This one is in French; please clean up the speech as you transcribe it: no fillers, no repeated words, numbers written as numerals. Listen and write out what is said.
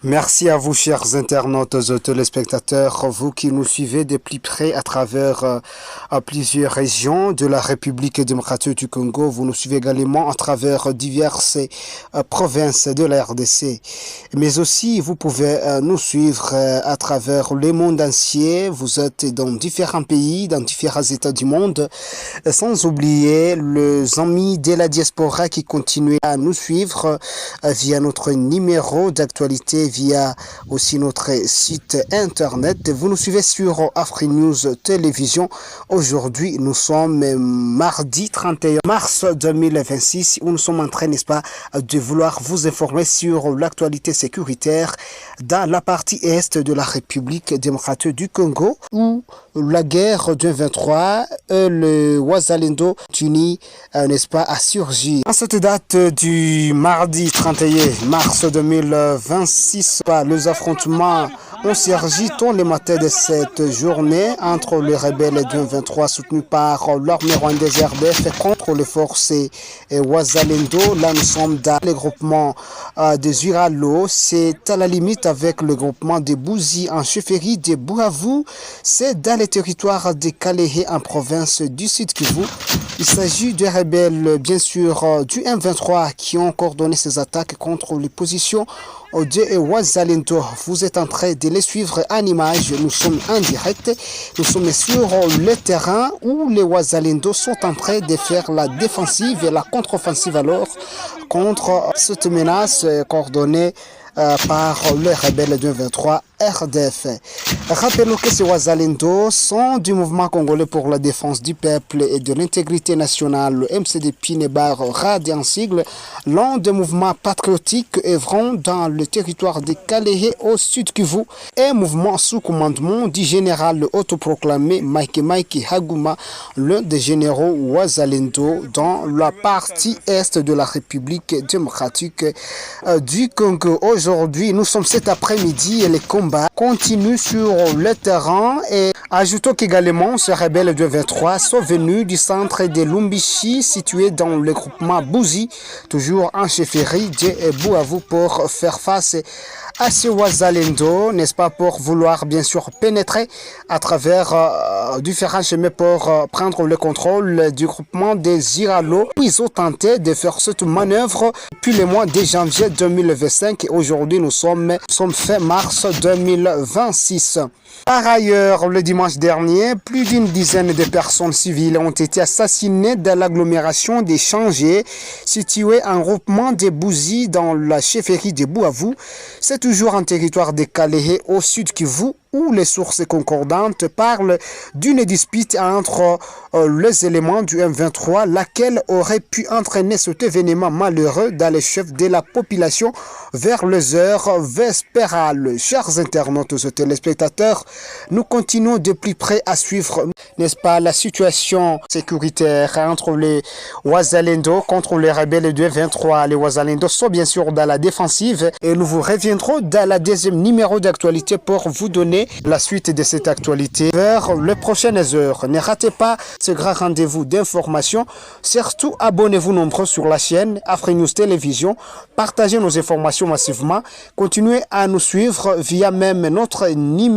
Merci à vous, chers internautes et téléspectateurs, vous qui nous suivez de plus près à travers plusieurs régions de la République démocratique du Congo. Vous nous suivez également à travers diverses provinces de la RDC. Mais aussi, vous pouvez nous suivre à travers le monde entier. Vous êtes dans différents pays, dans différents États du monde. Sans oublier les amis de la diaspora qui continuent à nous suivre via notre numéro d'actualité, via aussi notre site internet. Vous nous suivez sur AfriNews Télévision. Aujourd'hui, nous sommes mardi 31 mars 2026 où nous sommes en train, n'est-ce pas, de vouloir vous informer sur l'actualité sécuritaire dans la partie est de la République démocratique du Congo où la guerre du 23 et le Wazalendo Tuni, n'est-ce pas, a surgi. À cette date du mardi 31 mars 2026, les affrontements ont surgi tôt le matin de cette journée entre les rebelles du 23 soutenus par l'armée rwandaise RDF contre les forces Wazalendo. Là, nous sommes dans le groupement de Ziralo. C'est à la limite avec le groupement de Bouzi en chefferie de Buavu. C'est dans le territoire de Kalehe en province du Sud Kivu. Il s'agit de rebelles, bien sûr, du M23 qui ont coordonné ces attaques contre les positions de Wazalendo. Vous êtes en train de les suivre en image. Nous sommes en direct. Nous sommes sur le terrain où les Wazalendo sont en train de faire la défensive et la contre-offensive alors contre cette menace coordonnée par les rebelles du 23 RDF. Rappelons que ces Wazalendo sont du mouvement congolais pour la défense du peuple et de l'intégrité nationale, le MCDP Nebar Rad en sigle, l'un des mouvements patriotiques œuvrant dans le territoire de Kalehe au sud Kivu, un mouvement sous commandement du général autoproclamé Mike Haguma, l'un des généraux Wazalendo dans la partie est de la République démocratique du Congo. Aujourd'hui, nous sommes cet après-midi et les combats continuent sur le terrain et ajoutons qu'également ces rebelles de 23 sont venus du centre de Lumbishi situé dans le groupement Bouzi, toujours en chefferie de Buavu pour faire face à ce Wazalendo, n'est-ce pas, pour vouloir bien sûr pénétrer à travers différents chemins pour prendre le contrôle du groupement des Ziralo. Ils ont tenté de faire cette manœuvre depuis le mois de janvier 2025 et aujourd'hui nous sommes fin mars 2026. Par ailleurs, le dimanche dernier, plus d'une dizaine de personnes civiles ont été assassinées dans l'agglomération des Changés, située en groupement de Bouzi dans la chefferie de Buavu. C'est toujours en territoire de Kalehe au sud Kivu, où les sources concordantes parlent d'une dispute entre les éléments du M23, laquelle aurait pu entraîner cet événement malheureux dans les chefs de la population vers les heures vespérales. Chers internautes et téléspectateurs, nous continuons de plus près à suivre, n'est-ce pas, la situation sécuritaire entre les Wazalendo contre les rebelles du M23. Les Wazalendo sont bien sûr dans la défensive et nous vous reviendrons dans la deuxième numéro d'actualité pour vous donner la suite de cette actualité vers les prochaines heures. Ne ratez pas ce grand rendez-vous d'information. Surtout, abonnez-vous nombreux sur la chaîne AfriNews Télévision. Partagez nos informations massivement. Continuez à nous suivre via même notre numéro.